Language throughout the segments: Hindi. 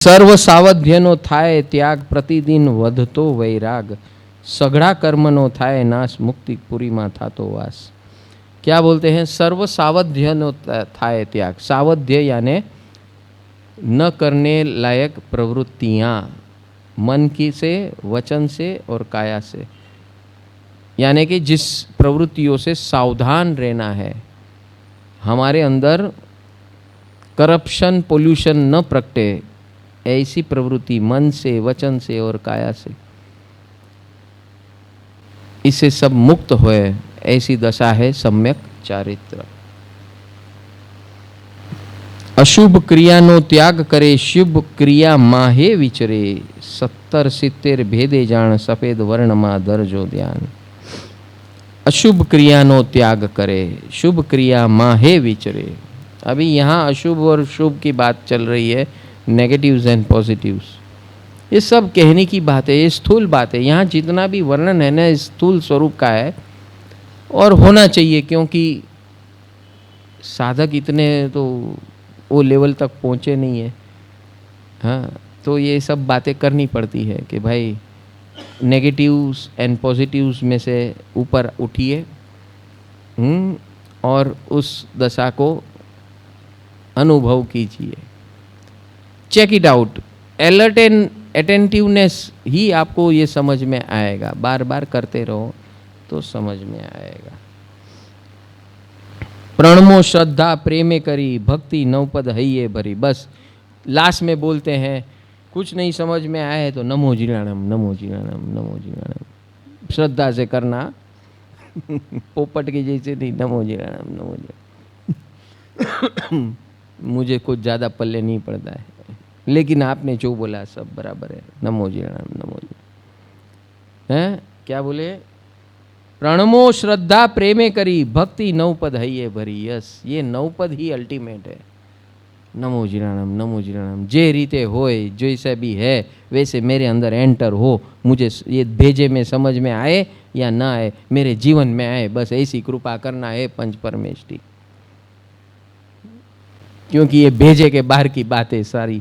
સર્વ સાવધ્યનો થાય ત્યાગ, પ્રતિદિન વધતો વૈરાગ, સઘળા કર્મનો થાય નાશ, મુક્તિ પુરીમાં થાતો વાસ. क्या बोलते हैं? सर्व सावध्यनो थाय त्याग. सावध्य यानी न करने लायक प्रवृत्तियाँ, मन की से, वचन से और काया से, यानी कि जिस प्रवृत्तियों से सावधान रहना है, हमारे अंदर करप्शन पोल्यूशन न प्रगटे, ऐसी प्रवृत्ति मन से, वचन से और काया से, इससे सब मुक्त हुए, ऐसी दशा है सम्यक चारित्र. अशुभ क्रियानो त्याग करे, शुभ क्रिया माहे विचरे, 70-70 भेदे जान, सफेद वर्ण मा दरजो ध्यान. अशुभ क्रियानो त्याग करे, शुभ क्रिया माहे विचरे. अभी यहाँ अशुभ और शुभ की बात चल रही है, नेगेटिव्स एंड पॉजिटिव्स. ये सब कहने की बात है, ये स्थूल बात है. यहाँ जितना भी वर्णन है ना, स्थूल स्वरूप का है और होना चाहिए, क्योंकि साधक इतने तो वो लेवल तक पहुँचे नहीं है. हाँ, तो ये सब बातें करनी पड़ती है कि भाई नेगेटिव्स एंड पॉजिटिव्स में से ऊपर उठिए और उस दशा को अनुभव कीजिए. Check it out. Alert and attentiveness ही आपको ये समझ में आएगा. बार बार करते रहो तो समझ में आएगा. प्रणमो श्रद्धा प्रेमे करी, भक्ति नवपद हइये भरी. बस लास्ट में बोलते हैं, कुछ नहीं समझ में आया है तो नमो जिणाणम, नमो जिणाणम, नमो जिणाणम. श्रद्धा से करना, पोपट की जैसे नहीं, नमो जिणाणम, नमो जिणाणम. मुझे कुछ ज़्यादा पल्ले नहीं पड़ता है, लेकिन आपने जो बोला सब बराबर है. नमो जिणाणम, नमो जिणाणम. हैं क्या बोले? प्रणमो श्रद्धा प्रेमे करी, भक्ति नवपद हइये भरी. यस, ये नवपद ही अल्टीमेट है. नमो जिणाणम, नमो जिणाणम. जे रीते होए, जैसे भी है वैसे मेरे अंदर एंटर हो, मुझे ये भेजे में समझ में आए या ना आए, मेरे जीवन में आए, बस ऐसी कृपा करना है पंच परमेष्टि. क्योंकि ये भेजे के बाहर की बातें सारी,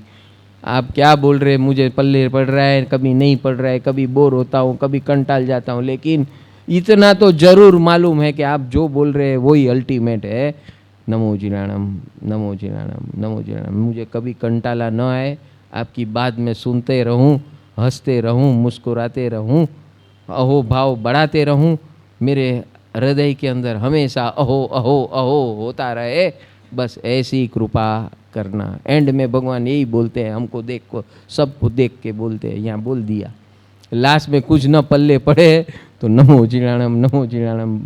आप क्या बोल रहे, मुझे पल्ले पड़ रहा है, कभी नहीं पड़ रहा है, कभी बोर होता हूँ, कभी कंटाल जाता हूँ, लेकिन इतना तो जरूर मालूम है कि आप जो बोल रहे हैं वही अल्टीमेट है. नमो जिणाणम, नमो जिणाणम, नमो जिणाणम. मुझे कभी कंटाला न आए, आपकी बात में सुनते रहूं, हंसते रहूं, मुस्कुराते रहूं, अहो भाव बढ़ाते रहूं, मेरे हृदय के अंदर हमेशा अहो अहो अहो होता रहे. बस ऐसी कृपा करना. एंड में भगवान यही बोलते हैं, हमको देख को, सबको देख के बोलते हैं. यहाँ बोल दिया, लास्ट में कुछ न पल्ले पड़े तो नमो जिणाणम, नमो जिणाणम,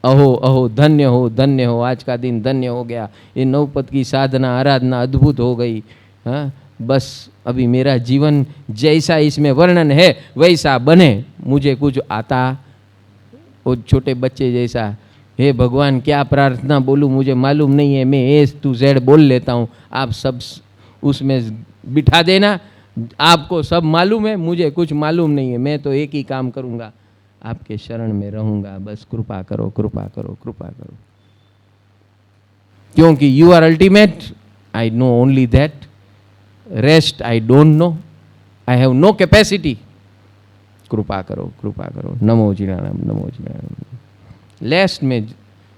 अहो अहो, धन्य हो, धन्य हो, आज का दिन धन्य हो गया, ये नवपद की साधना आराधना अद्भुत हो गई. हाँ, बस अभी मेरा जीवन जैसा इसमें वर्णन है वैसा बने, मुझे कुछ आता वो छोटे बच्चे जैसा. हे भगवान, क्या प्रार्थना बोलूँ मुझे मालूम नहीं है, मैं ए टू जेड बोल लेता हूँ, आप सब उसमें बिठा देना. आपको सब मालूम है, मुझे कुछ मालूम नहीं है, मैं तो एक ही काम करूँगा, आपके शरण में रहूँगा. बस कृपा करो, कृपा करो, कृपा करो. क्योंकि you are ultimate. I know only that, rest I don't know, I have no capacity. कृपा करो, कृपा करो. नमो जिणाणम, नमो जिणाणम. लास्ट में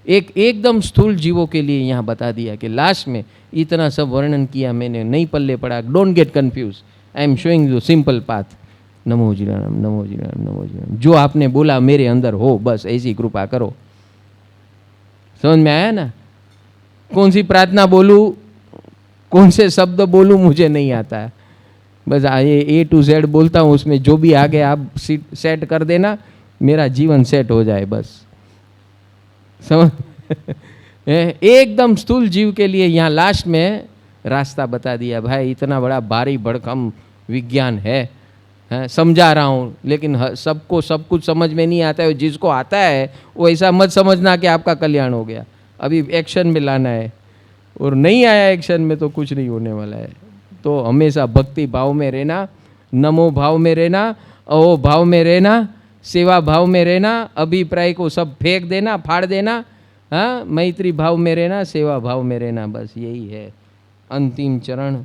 एकदम स्थूल जीवों के लिए यहाँ बता दिया कि लास्ट में इतना सब वर्णन किया मैंने, नहीं पल्ले पड़ा. Don't get confuse, I am showing you simple path. नमो जिणाणम, नमो जिणाणम, नमो जिणाणम. जो आपने बोला मेरे अंदर हो, बस ऐसी कृपा करो. समझ में आया ना? कौन सी प्रार्थना बोलूं, कौन से शब्द बोलूं, मुझे नहीं आता है. बस ये ए टू जेड बोलता हूँ, उसमें जो भी आगे आप सेट कर देना, मेरा जीवन सेट हो जाए. बस समझ. एकदम स्थूल जीव के लिए यहाँ लास्ट में रास्ता बता दिया. भाई इतना बड़ा भारी भड़कम विज्ञान है, समझा रहा हूँ, लेकिन सबको सब कुछ समझ में नहीं आता है. जिसको आता है वो ऐसा मत समझना कि आपका कल्याण हो गया. अभी एक्शन में लाना है, और नहीं आया एक्शन में तो कुछ नहीं होने वाला है. तो हमेशा भक्ति भाव में रहना, नमो भाव में रहना, अहो भाव में रहना, सेवा भाव में रहना, अभिप्राय को सब फेंक देना, फाड़ देना. हाँ, मैत्री भाव में रहना, सेवा भाव में रहना. बस यही है अंतिम चरण.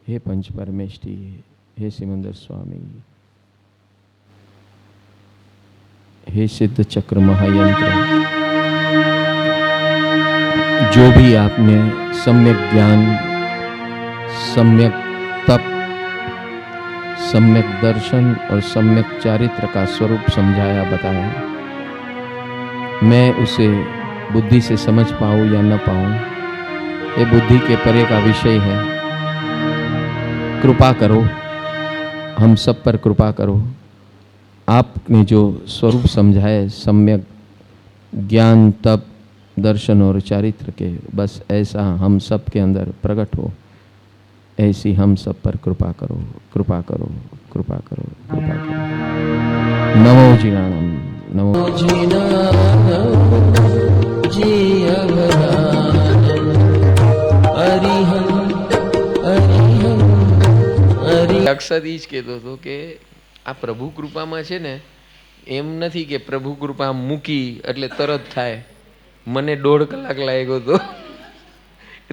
हे पंच परमेष्ठी, हे सिमंदर स्वामी, हे सिद्ध चक्र महायंत्र, जो भी आपने सम्यक ज्ञान, सम्यक तप, सम्यक दर्शन और सम्यक चारित्र का स्वरूप समझाया बताया, मैं उसे बुद्धि से समझ पाऊं या न पाऊं, ये बुद्धि के परे का विषय है। कृपा करो, हम सब पर कृपा करो। आपने जो स्वरूप समझाए सम्यक ज्ञान, तप, दर्शन और चारित्र के, बस ऐसा हम सब के अंदर प्रकट हो, ऐसी हम सब पर कृपा करो, कृपा करो, कृपा करो, कृपा करो। नमो जीराणम, नमो અક્ષર ઈ જ કહેતો હતો કે આ પ્રભુ કૃપામાં છે ને, એમ નથી કે પ્રભુ કૃપા મૂકી એટલે તરત થાય. મને 1.5 કલાક લાગ્યો હતો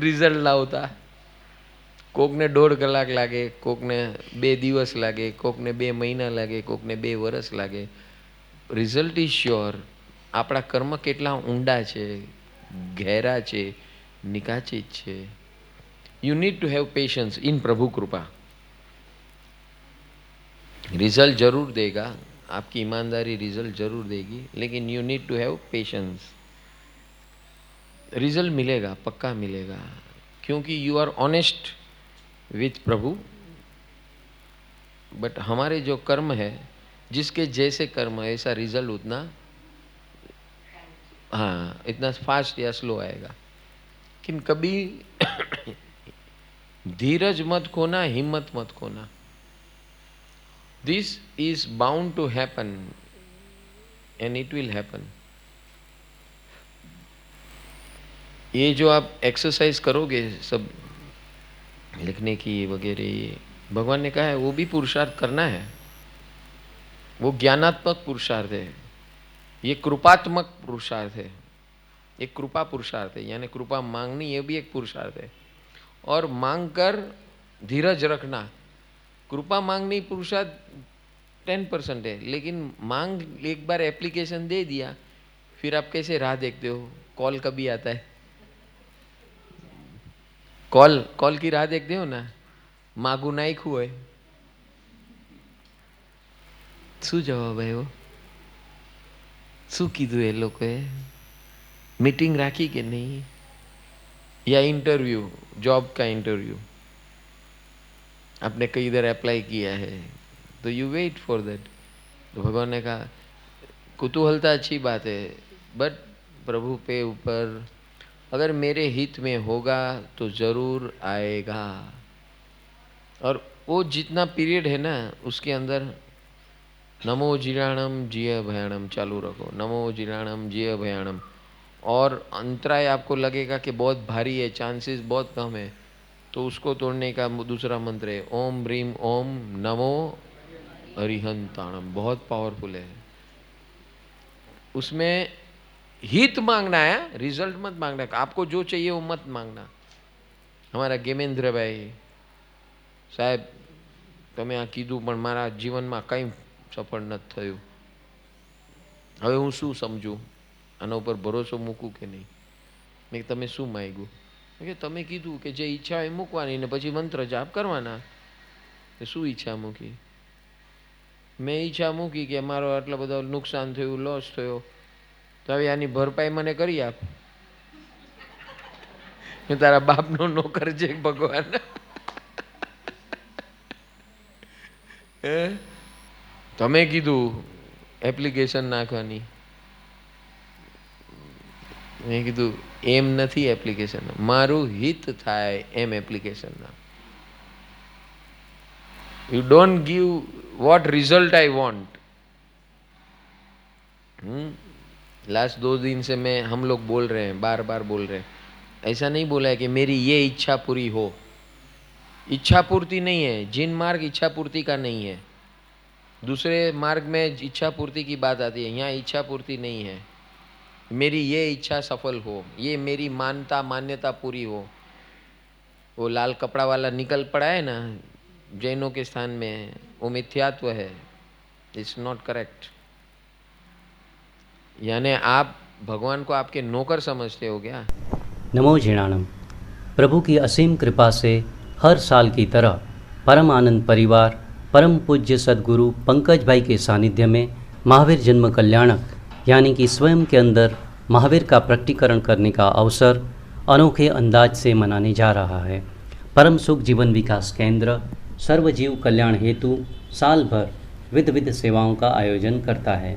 રિઝલ્ટ લાવતા. કોકને 1.5 કલાક લાગે, કોકને 2 દિવસ લાગે, કોકને 2 મહિના લાગે, કોકને 2 વર્ષ લાગે. Result is sure. આપણા કર્મ કેટલા ઊંડા છે, ગહેરા છે, નિકાચિત છે. You need to have patience in પ્રભુ કૃપા. रिजल्ट जरूर देगा, आपकी ईमानदारी रिजल्ट जरूर देगी, लेकिन you need to have patience. Result मिलेगा, पक्का मिलेगा, क्योंकि यू आर ऑनेस्ट विथ प्रभु. बट हमारे जो कर्म है, जिसके जैसे कर्म है ऐसा रिजल्ट उतना, हाँ, इतना फास्ट या स्लो आएगा. लेकिन कभी धीरज मत खोना, हिम्मत मत खोना. This is bound to happen and it will happen. ये जो आप एक्सरसाइज करोगे सब लिखने की वगैरह, ये भगवान ने कहा है वो भी पुरुषार्थ करना है. वो ज्ञानात्मक पुरुषार्थ है, ये कृपात्मक पुरुषार्थ है, ये कृपा पुरुषार्थ है. यानी कृपा मांगनी ये भी एक पुरुषार्थ है. और मांग कर धीरज रखना. कृपा मांगनी पुरुषार्थ 10% है, लेकिन मांग एक बार एप्लीकेशन दे दिया, फिर आप कैसे राह देखते हो? कॉल कभी आता है, कॉल की राह देखते हो ना. मागू नाખ્યું હોય, શું જવાબ આવ્યો? શું કીધું એ લોકોએ? मीटिंग राखी कि नहीं? या इंटरव्यू, जॉब का इंटरव्यू आपने कई इधर अप्लाई किया है, तो यू वेट फॉर दैट. तो भगवान ने कहा कुतूहलता अच्छी बात है, बट प्रभु पे ऊपर अगर मेरे हित में होगा तो जरूर आएगा. और वो जितना पीरियड है ना, उसके अंदर नमो जीराणम जिय भयाणम चालू रखो, नमो जीराणम जिय भयाणम. और अंतराय आपको लगेगा कि बहुत भारी है, चांसेस बहुत कम है, तो उसको तोड़ने का दूसरा मंत्र है ओम ह्रीम ओम नमो अरिहंताणम. बहुत पावरफुल है. उसमें हित मांगना है, रिजल्ट मत मांगना. आपको जो चाहिए वो मत मांगना. हमारा गेमेंद्र भाई साहेब, તમે આ કીધું પણ મારા જીવનમાં કંઈ સફળ નથી થયું. હવે હું શું સમજું? આના ઉપર ભરોસો મૂકું કે નહીં? મેં તમે શું માગ્યું? કે તમે કીધું કે જે ઈચ્છા એ મૂકવાની ને પછી મંત્ર જાપ કરવાના. શું ઈચ્છા મૂકી? મેં ઈચ્છા મૂકી કે મારો આટલો બધો નુકસાન થયું, લોસ થયો, તો હવે આની ભરપાઈ મને કરી આપ. તારા બાપનો નોકર છે ભગવાન. તમે કીધું એપ્લિકેશન નાખવાની, મેં કીધું એમ નથી એપ્લિકેશન, મારું હિત થાય એમ એપ્લિકેશન ના. You don't give what result I want. Last 2 दिन से मैं हम लोग बोल रहे हैं, बार बार बोल रहे हैं. ऐसा नहीं बोला है कि मेरी ये इच्छा पूरी हो. इच्छा पूर्ति नहीं है. जिन मार्ग इच्छा पूर्ति का नहीं है. दूसरे मार्ग में इच्छा पूर्ति की बात आती है, यहाँ इच्छा पूर्ति नहीं है. मेरी ये इच्छा सफल हो, ये मेरी मान्यता पूरी हो. वो लाल कपड़ा वाला निकल पड़ा है ना, जैनों के स्थान में है, वो मिथ्यात्व है, इट्स नॉट करेक्ट। यानी आप भगवान को आपके नौकर समझते हो क्या? नमो झिणाणम। प्रभु की असीम कृपा से हर साल की तरह परम आनंद परिवार परम पूज्य सद्गुरु पंकज भाई के सानिध्य में महावीर जन्म कल्याणक यानी कि स्वयं के अंदर महावीर का प्रकटीकरण करने का अवसर अनोखे अंदाज से मनाने जा रहा है। परम सुख जीवन विकास केंद्र सर्वजीव कल्याण हेतु साल भर विध विध सेवाओं का आयोजन करता है।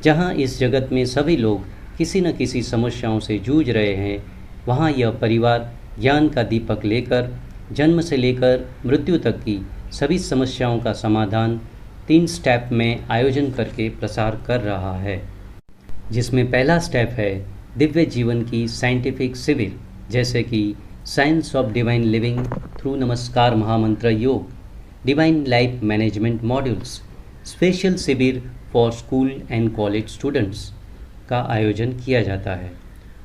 जहां इस जगत में सभी लोग किसी न किसी समस्याओं से जूझ रहे हैं, वहां यह परिवार ज्ञान का दीपक लेकर जन्म से लेकर मृत्यु तक की सभी समस्याओं का समाधान 3 स्टेप में आयोजन करके प्रसार कर रहा है, जिसमें पहला स्टेप है दिव्य जीवन की साइंटिफिक शिविर, जैसे कि science of divine living through Namaskar Mahamantra yoga, divine life management modules, special शिविर for school and college students का आयोजन किया जाता है।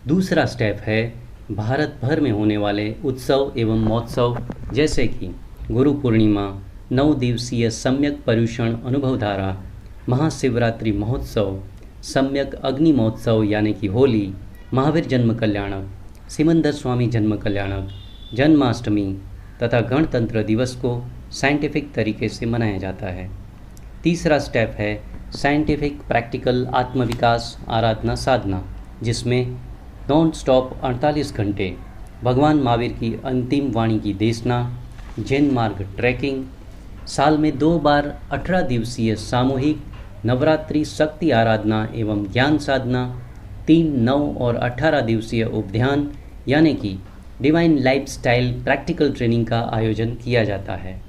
दूसरा स्टेप है भारत भर में होने वाले उत्सव एवं महोत्सव, जैसे कि गुरु पूर्णिमा, 9 दिवसीय सम्यक पर्युषण अनुभवधारा, महाशिवरात्रि महोत्सव, सम्यक अग्नि महोत्सव यानी कि होली, महावीर जन्म कल्याणक, सिमंदर स्वामी जन्म कल्याणक, जन्माष्टमी तथा गणतंत्र दिवस को साइंटिफिक तरीके से मनाया जाता है। तीसरा स्टेप है साइंटिफिक प्रैक्टिकल आत्मविकास आराधना साधना, जिसमें नॉन स्टॉप 48 घंटे भगवान महावीर की अंतिम वाणी की देशना, जैन मार्ग ट्रैकिंग, साल में 2 बार 18 दिवसीय सामूहिक नवरात्रि शक्ति आराधना एवं ज्ञान साधना, 3, 9 और 18 दिवसीय उपध्यान यानी कि डिवाइन लाइफस्टाइल प्रैक्टिकल ट्रेनिंग का आयोजन किया जाता है।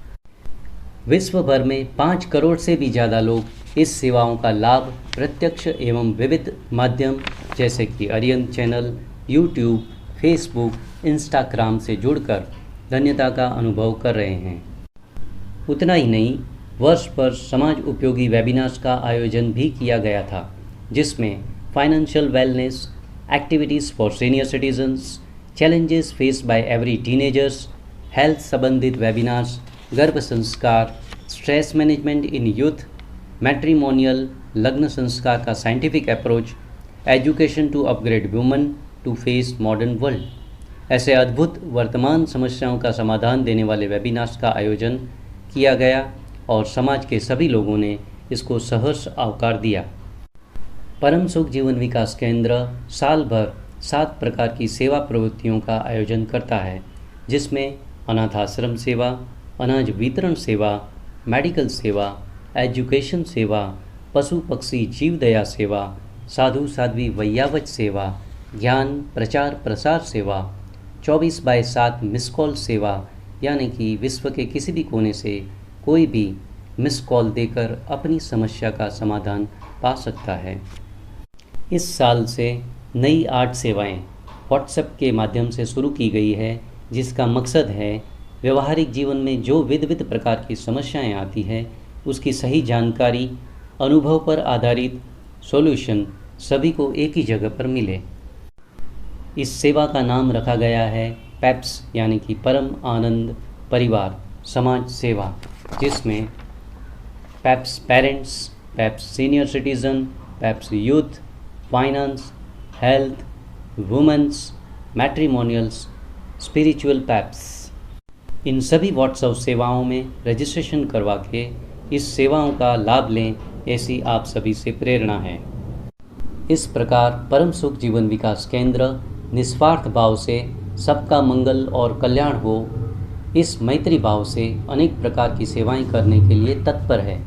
विश्व भर में 5 करोड़ से भी ज़्यादा लोग इस सेवाओं का लाभ प्रत्यक्ष एवं विविध माध्यम जैसे कि Aryan channel, YouTube, Facebook, Instagram से जुड़कर धन्यता का अनुभव कर रहे हैं। उतना ही नहीं, वर्ष पर समाज उपयोगी वेबिनार्स का आयोजन भी किया गया था, जिसमें financial wellness, activities for senior citizens, challenges faced by every teenagers, health संबंधित वेबिनार्स, गर्भ संस्कार, stress management in youth, matrimonial लग्न संस्कार का scientific approach, education to upgrade woman to face modern world, ऐसे अद्भुत वर्तमान समस्याओं का समाधान देने वाले वेबिनार्स का आयोजन किया गया और समाज के सभी लोगों ने इसको सहर्ष आवकार दिया। परम सुख जीवन विकास केंद्र साल भर 7 प्रकार की सेवा प्रवृत्तियों का आयोजन करता है, जिसमें अनाथ आश्रम सेवा, अनाज वितरण सेवा, मेडिकल सेवा, एजुकेशन सेवा, पशु पक्षी जीव दया सेवा, साधु साध्वी वैयावच सेवा, ज्ञान प्रचार प्रसार सेवा, 24/7 मिस कॉल सेवा यानी कि विश्व के किसी भी कोने से कोई भी मिस कॉल देकर अपनी समस्या का समाधान पा सकता है। इस साल से नई 8 सेवाएं व्हाट्सएप के माध्यम से शुरू की गई है, जिसका मकसद है व्यवहारिक जीवन में जो विविध प्रकार की समस्याएं आती हैं उसकी सही जानकारी, अनुभव पर आधारित सॉल्यूशन सभी को एक ही जगह पर मिले। इस सेवा का नाम रखा गया है पैप्स यानी कि परम आनंद परिवार समाज सेवा, जिसमें पैप्स पेरेंट्स, पैप्स सीनियर सिटीज़न, पैप्स youth, finance, health, women's, matrimonials, spiritual पैप्स, इन सभी व्हाट्सएप सेवाओं में रजिस्ट्रेशन करवा के इस सेवाओं का लाभ लें, ऐसी आप सभी से प्रेरणा है। इस प्रकार परम सुख जीवन विकास केंद्र निस्वार्थ भाव से सबका मंगल और कल्याण हो, इस मैत्री भाव से अनेक प्रकार की सेवाएं करने के लिए तत्पर है।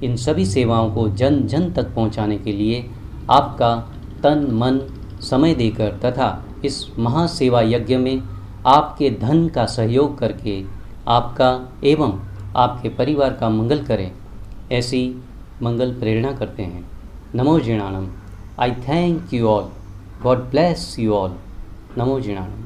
इन सभी सेवाओं को जन जन तक पहुंचाने के लिए आपका तन मन समय देकर तथा इस महासेवा यज्ञ में आपके धन का सहयोग करके आपका एवं आपके परिवार का मंगल करें, ऐसी मंगल प्रेरणा करते हैं। नमो जिणाणम। I thank you all. God bless you all. नमो जिणाणम।